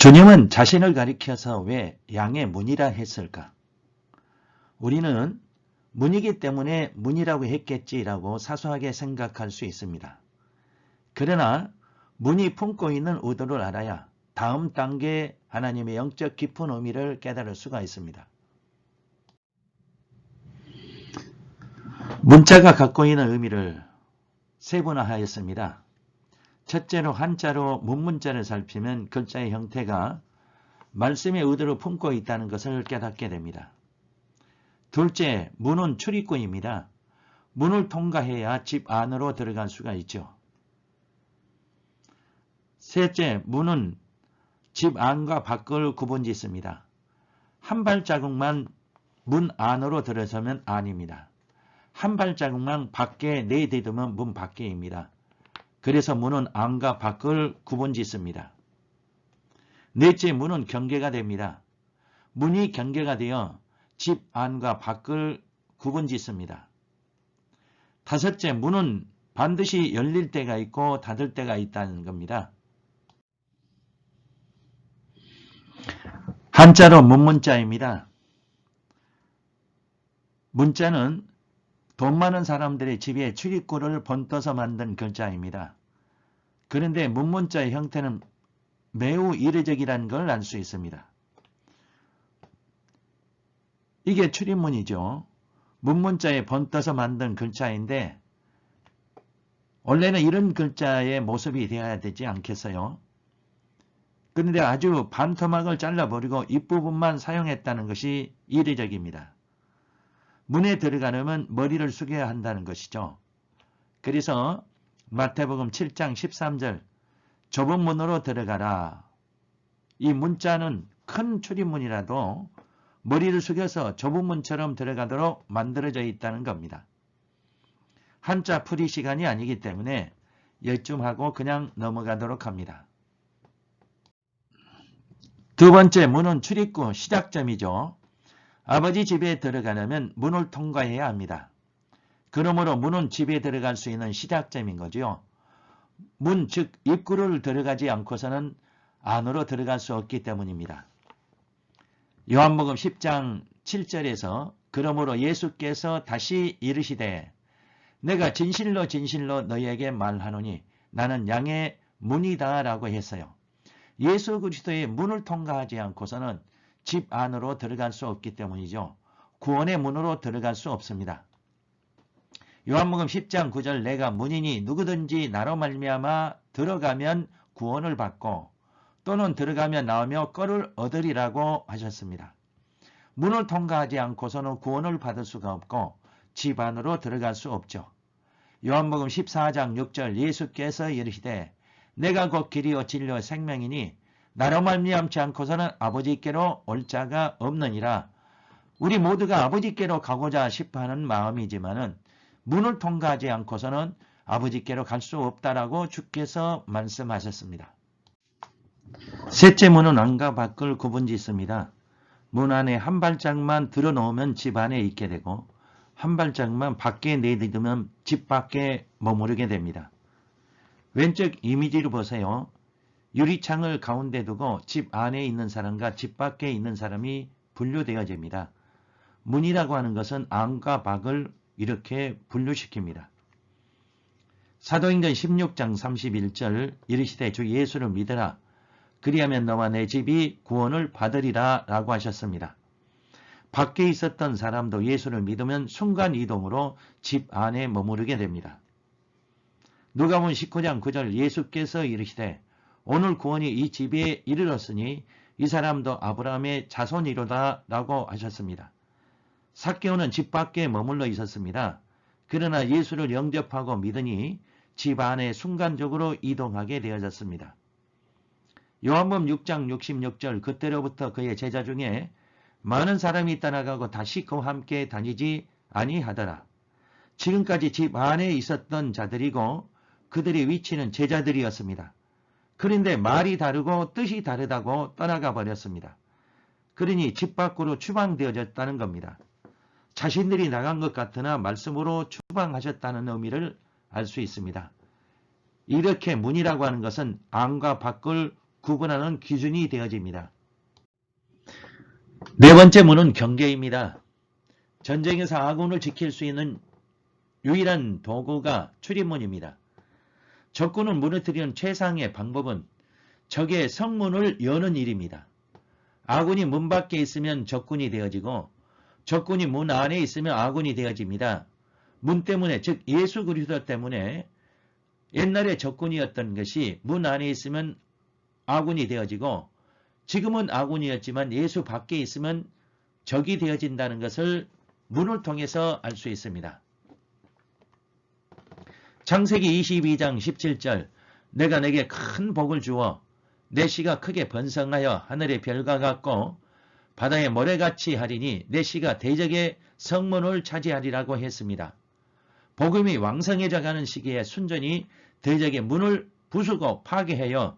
주님은 자신을 가리켜서 왜 양의 문이라 했을까? 우리는 문이기 때문에 문이라고 했겠지라고 사소하게 생각할 수 있습니다. 그러나 문이 품고 있는 의도를 알아야 다음 단계 하나님의 영적 깊은 의미를 깨달을 수가 있습니다. 문자가 갖고 있는 의미를 세분화하였습니다. 첫째로 한자로 문문자를 살피면 글자의 형태가 말씀의 의도를 품고 있다는 것을 깨닫게 됩니다. 둘째, 문은 출입구입니다. 문을 통과해야 집 안으로 들어갈 수가 있죠. 셋째, 문은 집 안과 밖을 구분짓습니다. 한 발자국만 문 안으로 들어서면 안입니다. 한 발자국만 밖에 내디디면 문 밖에입니다. 그래서 문은 안과 밖을 구분짓습니다. 넷째, 문은 경계가 됩니다. 문이 경계가 되어 집 안과 밖을 구분짓습니다. 다섯째, 문은 반드시 열릴 때가 있고 닫을 때가 있다는 겁니다. 한자로 문문자입니다. 문자는 돈 많은 사람들의 집에 출입구를 번떠서 만든 글자입니다. 그런데 문문자의 형태는 매우 이례적이라는 걸 알 수 있습니다. 이게 출입문이죠. 문문자에 번떠서 만든 글자인데 원래는 이런 글자의 모습이 되어야 되지 않겠어요? 그런데 아주 반토막을 잘라버리고 윗부분만 사용했다는 것이 이례적입니다. 문에 들어가려면 머리를 숙여야 한다는 것이죠. 그래서 마태복음 7장 13절 좁은 문으로 들어가라. 이 문자는 큰 출입문이라도 머리를 숙여서 좁은 문처럼 들어가도록 만들어져 있다는 겁니다. 한자 풀이 시간이 아니기 때문에 열중하고 그냥 넘어가도록 합니다. 두 번째, 문은 출입구, 시작점이죠. 아버지 집에 들어가려면 문을 통과해야 합니다. 그러므로 문은 집에 들어갈 수 있는 시작점인 거죠. 문, 즉 입구를 들어가지 않고서는 안으로 들어갈 수 없기 때문입니다. 요한복음 10장 7절에서 그러므로 예수께서 다시 이르시되 내가 진실로 진실로 너희에게 말하노니 나는 양의 문이다 라고 했어요. 예수 그리스도의 문을 통과하지 않고서는 집 안으로 들어갈 수 없기 때문이죠. 구원의 문으로 들어갈 수 없습니다. 요한복음 10장 9절 내가 문이니 누구든지 나로 말미암아 들어가면 구원을 받고 또는 들어가면 나오며 꼴을 얻으리라고 하셨습니다. 문을 통과하지 않고서는 구원을 받을 수가 없고 집 안으로 들어갈 수 없죠. 요한복음 14장 6절 예수께서 이르시되 내가 곧 길이요 진리요 생명이니 나로 말미암지 않고서는 아버지께로 올 자가 없느니라. 우리 모두가 아버지께로 가고자 싶어하는 마음이지만은 문을 통과하지 않고서는 아버지께로 갈 수 없다라고 주께서 말씀하셨습니다. 셋째, 문은 안과 밖을 구분짓습니다. 문 안에 한 발짝만 들어놓으면 집 안에 있게 되고 한 발짝만 밖에 내디디면 집 밖에 머무르게 됩니다. 왼쪽 이미지를 보세요. 유리창을 가운데 두고 집 안에 있는 사람과 집 밖에 있는 사람이 분류되어집니다. 문이라고 하는 것은 안과 밖을 이렇게 분류시킵니다. 사도행전 16장 31절 이르시되 주 예수를 믿으라. 그리하면 너와 내 집이 구원을 받으리라 라고 하셨습니다. 밖에 있었던 사람도 예수를 믿으면 순간이동으로 집 안에 머무르게 됩니다. 누가복음 19장 9절 예수께서 이르시되 오늘 구원이 이 집에 이르렀으니 이 사람도 아브라함의 자손이로다 라고 하셨습니다. 삭개오는 집 밖에 머물러 있었습니다. 그러나 예수를 영접하고 믿으니 집 안에 순간적으로 이동하게 되어졌습니다. 요한복음 6장 66절 그때로부터 그의 제자 중에 많은 사람이 떠나가고 다시 그와 함께 다니지 아니하더라. 지금까지 집 안에 있었던 자들이고 그들의 위치는 제자들이었습니다. 그런데 말이 다르고 뜻이 다르다고 떠나가 버렸습니다. 그러니 집 밖으로 추방되어졌다는 겁니다. 자신들이 나간 것 같으나 말씀으로 추방하셨다는 의미를 알 수 있습니다. 이렇게 문이라고 하는 것은 안과 밖을 구분하는 기준이 되어집니다. 네 번째 문은 경계입니다. 전쟁에서 아군을 지킬 수 있는 유일한 도구가 출입문입니다. 적군을 무너뜨리는 최상의 방법은 적의 성문을 여는 일입니다. 아군이 문 밖에 있으면 적군이 되어지고 적군이 문 안에 있으면 아군이 되어집니다. 문 때문에, 즉 예수 그리스도 때문에 옛날에 적군이었던 것이 문 안에 있으면 아군이 되어지고 지금은 아군이었지만 예수 밖에 있으면 적이 되어진다는 것을 문을 통해서 알 수 있습니다. 창세기 22장 17절 내가 내게 큰 복을 주어 내 씨가 크게 번성하여 하늘의 별과 같고 바다의 모래같이 하리니 내 씨가 대적의 성문을 차지하리라고 했습니다. 복음이 왕성해져 가는 시기에 순전히 대적의 문을 부수고 파괴하여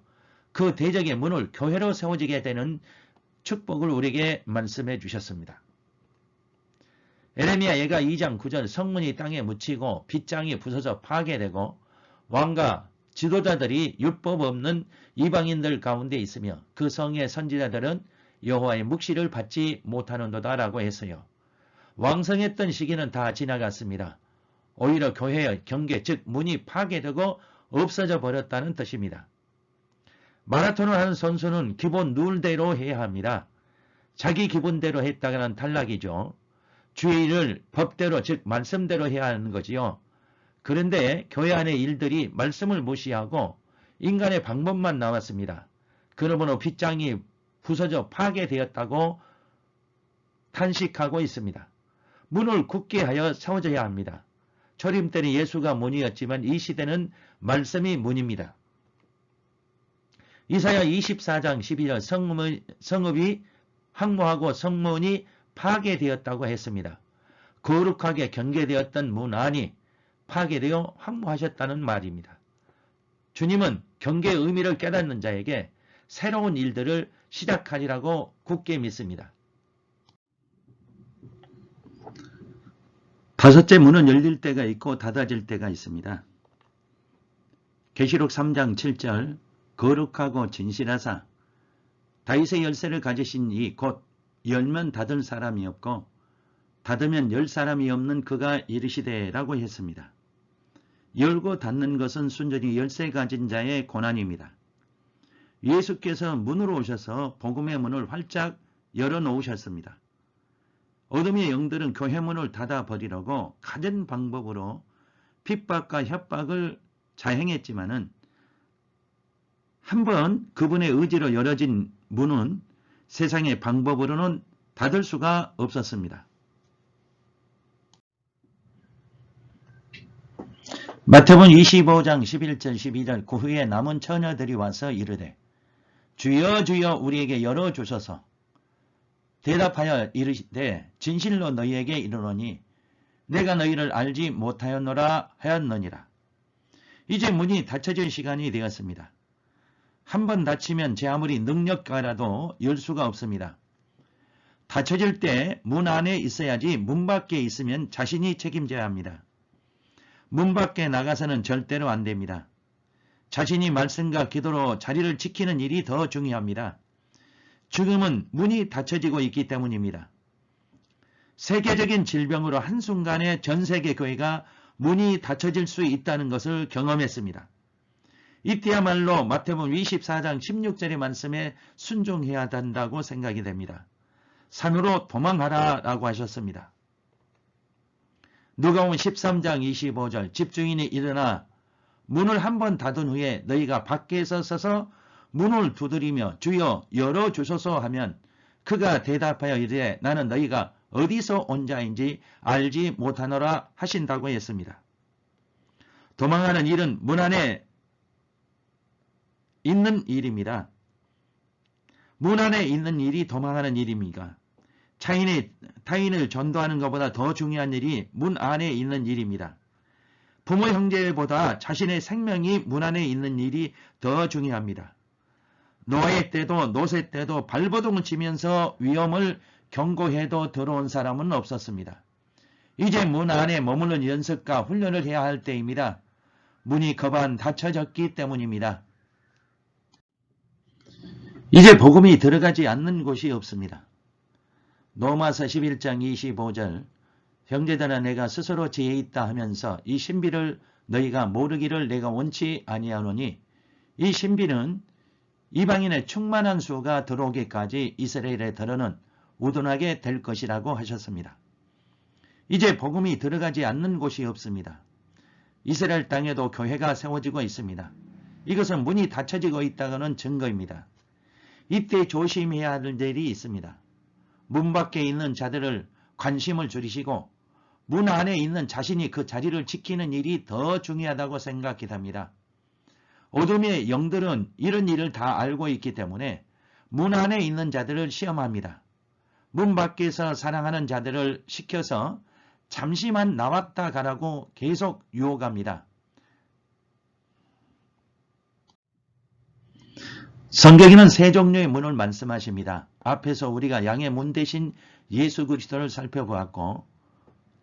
그 대적의 문을 교회로 세워지게 되는 축복을 우리에게 말씀해 주셨습니다. 에레미야 예가 2장 9절 성문이 땅에 묻히고 빗장이 부서져 파괴되고 왕과 지도자들이 율법 없는 이방인들 가운데 있으며 그 성의 선지자들은 여호와의 묵시를 받지 못하는도다 라고 했어요. 왕성했던 시기는 다 지나갔습니다. 오히려 교회의 경계 즉 문이 파괴되고 없어져 버렸다는 뜻입니다. 마라톤을 하는 선수는 기본 룰대로 해야 합니다. 자기 기본대로 했다가는 탈락이죠. 주의 일을 법대로 즉 말씀대로 해야 하는 거지요. 그런데 교회 안의 일들이 말씀을 무시하고 인간의 방법만 나왔습니다. 그러므로 빗장이 부서져 파괴되었다고 탄식하고 있습니다. 문을 굳게 하여 세워져야 합니다. 초림 때는 예수가 문이었지만 이 시대는 말씀이 문입니다. 이사야 24장 12절 성읍이 황무하고 성문이 파괴되었다고 했습니다. 거룩하게 경계되었던 문 안이 파괴되어 황무하셨다는 말입니다. 주님은 경계의 의미를 깨닫는 자에게 새로운 일들을 시작하리라고 굳게 믿습니다. 다섯째 문은 열릴 때가 있고 닫아질 때가 있습니다. 계시록 3장 7절 거룩하고 진실하사 다윗의 열쇠를 가지신 이 곧 열면 닫을 사람이 없고 닫으면 열 사람이 없는 그가 이르시되 라고 했습니다. 열고 닫는 것은 순전히 열쇠 가진 자의 고난입니다. 예수께서 문으로 오셔서 복음의 문을 활짝 열어놓으셨습니다. 어둠의 영들은 교회 문을 닫아버리려고 가진 방법으로 핍박과 협박을 자행했지만은 한번 그분의 의지로 열어진 문은 세상의 방법으로는 닫을 수가 없었습니다. 마태복음 25장 11절 12절 그 후에 남은 처녀들이 와서 이르되 주여 주여 우리에게 열어주소서. 대답하여 이르시되 진실로 너희에게 이르노니 내가 너희를 알지 못하였노라 하였느니라. 이제 문이 닫혀질 시간이 되었습니다. 한번 닫히면 제 아무리 능력가라도 열 수가 없습니다. 닫혀질 때 문 안에 있어야지 문 밖에 있으면 자신이 책임져야 합니다. 문 밖에 나가서는 절대로 안 됩니다. 자신이 말씀과 기도로 자리를 지키는 일이 더 중요합니다. 지금은 문이 닫혀지고 있기 때문입니다. 세계적인 질병으로 한순간에 전 세계 교회가 문이 닫혀질 수 있다는 것을 경험했습니다. 이때야말로 마태복음 24장 16절의 말씀에 순종해야 한다고 생각이 됩니다. 산으로 도망하라 라고 하셨습니다. 누가복음 13장 25절 집주인이 일어나 문을 한번 닫은 후에 너희가 밖에서 서서 문을 두드리며 주여 열어주소서 하면 그가 대답하여 이르되 나는 너희가 어디서 온 자인지 알지 못하노라 하신다고 했습니다. 도망하는 일은 문 안에 있는 일입니다. 문 안에 있는 일이 도망하는 일입니다. 타인을 전도하는 것보다 더 중요한 일이 문 안에 있는 일입니다. 부모 형제보다 자신의 생명이 문 안에 있는 일이 더 중요합니다. 노예 때도 노세 때도 발버둥을 치면서 위험을 경고해도 들어온 사람은 없었습니다. 이제 문 안에 머무는 연습과 훈련을 해야 할 때입니다. 문이 거반 닫혀졌기 때문입니다. 이제 복음이 들어가지 않는 곳이 없습니다. 로마서 11장 25절 형제들아 내가 스스로 지혜 있다 하면서 이 신비를 너희가 모르기를 내가 원치 아니하노니 이 신비는 이방인의 충만한 수가 들어오기까지 이스라엘에 들어는 우둔하게 될 것이라고 하셨습니다. 이제 복음이 들어가지 않는 곳이 없습니다. 이스라엘 땅에도 교회가 세워지고 있습니다. 이것은 문이 닫혀지고 있다는 증거입니다. 이때 조심해야 할 일이 있습니다. 문 밖에 있는 자들을 관심을 줄이시고 문 안에 있는 자신이 그 자리를 지키는 일이 더 중요하다고 생각이 됩니다. 어둠의 영들은 이런 일을 다 알고 있기 때문에 문 안에 있는 자들을 시험합니다. 문 밖에서 사랑하는 자들을 시켜서 잠시만 나왔다 가라고 계속 유혹합니다. 성경에는 세 종류의 문을 말씀하십니다. 앞에서 우리가 양의 문 대신 예수 그리스도를 살펴보았고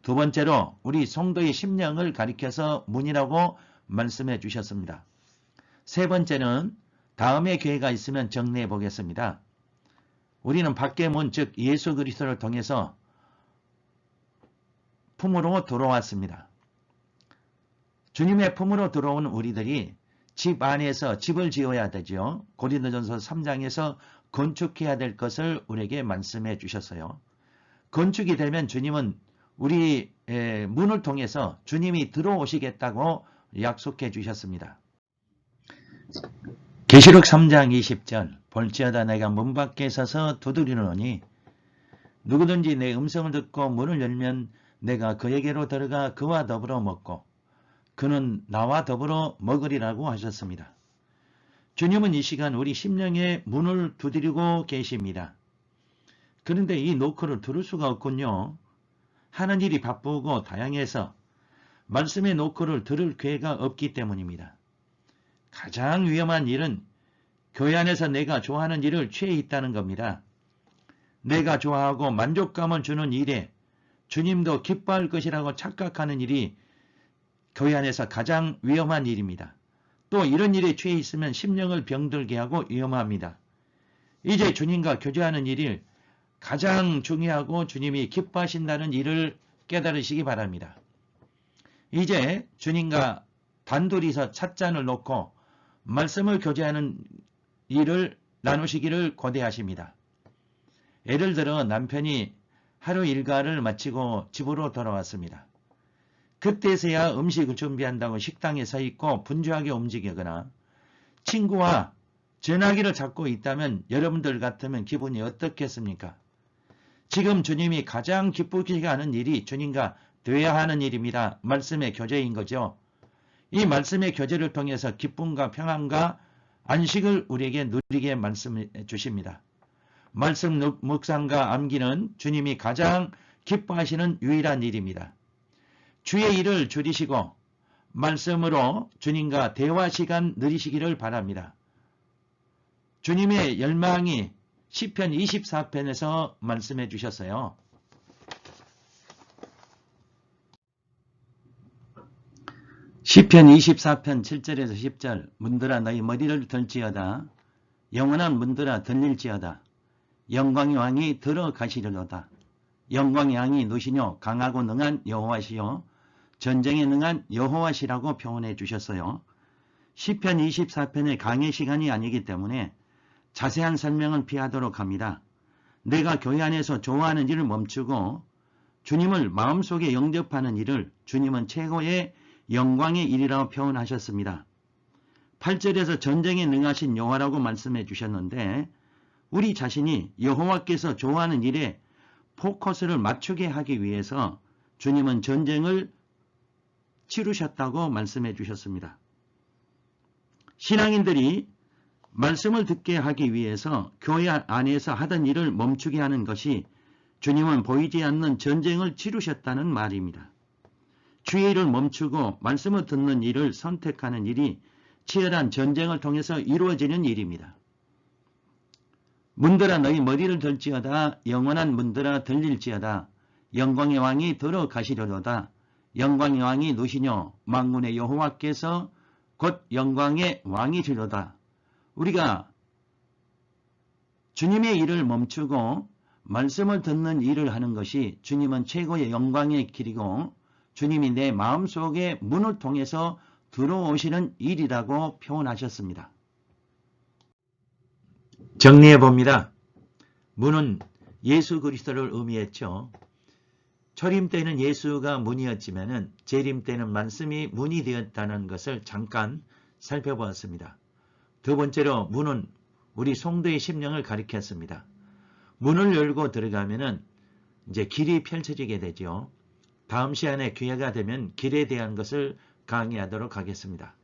두 번째로 우리 성도의 심령을 가리켜서 문이라고 말씀해 주셨습니다. 세 번째는 다음에 기회가 있으면 정리해 보겠습니다. 우리는 밖의 문, 즉 예수 그리스도를 통해서 품으로 들어왔습니다. 주님의 품으로 들어온 우리들이 집 안에서 집을 지어야 되죠. 고린도전서 3장에서 건축해야 될 것을 우리에게 말씀해 주셨어요. 건축이 되면 주님은 우리 문을 통해서 주님이 들어오시겠다고 약속해 주셨습니다. 계시록 3장 20절 볼지어다 내가 문 밖에 서서 두드리노니 누구든지 내 음성을 듣고 문을 열면 내가 그에게로 들어가 그와 더불어 먹고 그는 나와 더불어 먹으리라고 하셨습니다. 주님은 이 시간 우리 심령의 문을 두드리고 계십니다. 그런데 이 노크를 들을 수가 없군요. 하는 일이 바쁘고 다양해서 말씀의 노크를 들을 기회가 없기 때문입니다. 가장 위험한 일은 교회 안에서 내가 좋아하는 일을 취해 있다는 겁니다. 내가 좋아하고 만족감을 주는 일에 주님도 기뻐할 것이라고 착각하는 일이 교회 안에서 가장 위험한 일입니다. 또 이런 일에 취해 있으면 심령을 병들게 하고 위험합니다. 이제 주님과 교제하는 일이 가장 중요하고 주님이 기뻐하신다는 일을 깨달으시기 바랍니다. 이제 주님과 단둘이서 찻잔을 놓고 말씀을 교제하는 일을 나누시기를 고대하십니다. 예를 들어 남편이 하루 일과를 마치고 집으로 돌아왔습니다. 그때서야 음식을 준비한다고 식당에 서 있고 분주하게 움직이거나 친구와 전화기를 잡고 있다면 여러분들 같으면 기분이 어떻겠습니까? 지금 주님이 가장 기쁘게 하는 일이 주님과 되어야 하는 일입니다. 말씀의 교제인 거죠. 이 말씀의 교제를 통해서 기쁨과 평안과 안식을 우리에게 누리게 말씀해 주십니다. 말씀 묵상과 암기는 주님이 가장 기뻐하시는 유일한 일입니다. 주의 일을 줄이시고 말씀으로 주님과 대화 시간 누리시기를 바랍니다. 주님의 열망이 시편 24편에서 말씀해 주셨어요. 시편 24편 7절에서 10절 문들아 너희 머리를 들지어다 영원한 문들아 들릴지어다 영광의 왕이 들어가시려도다 영광의 왕이 누시뇨 강하고 능한 여호와시요 전쟁에 능한 여호와시라고 표현해 주셨어요. 시편 24편의 강의 시간이 아니기 때문에 자세한 설명은 피하도록 합니다. 내가 교회 안에서 좋아하는 일을 멈추고 주님을 마음속에 영접하는 일을 주님은 최고의 영광의 일이라고 표현하셨습니다. 8절에서 전쟁에 능하신 여호와라고 말씀해 주셨는데 우리 자신이 여호와께서 좋아하는 일에 포커스를 맞추게 하기 위해서 주님은 전쟁을 치르셨다고 말씀해 주셨습니다. 신앙인들이 말씀을 듣게 하기 위해서 교회 안에서 하던 일을 멈추게 하는 것이 주님은 보이지 않는 전쟁을 치르셨다는 말입니다. 주의 일을 멈추고 말씀을 듣는 일을 선택하는 일이 치열한 전쟁을 통해서 이루어지는 일입니다. 문들아 너희 머리를 들지어다 영원한 문들아 들릴지어다 영광의 왕이 들어가시려도다 영광의 왕이 누시뇨 만군의 여호와께서 곧 영광의 왕이시로다. 우리가 주님의 일을 멈추고 말씀을 듣는 일을 하는 것이 주님은 최고의 영광의 길이고 주님이 내 마음속에 문을 통해서 들어오시는 일이라고 표현하셨습니다. 정리해 봅니다. 문은 예수 그리스도를 의미했죠. 초림 때는 예수가 문이었지만 재림 때는 말씀이 문이 되었다는 것을 잠깐 살펴보았습니다. 두 번째로 문은 우리 성도의 심령을 가리켰습니다. 문을 열고 들어가면은 이제 길이 펼쳐지게 되죠. 다음 시간에 기회가 되면 길에 대한 것을 강의하도록 하겠습니다.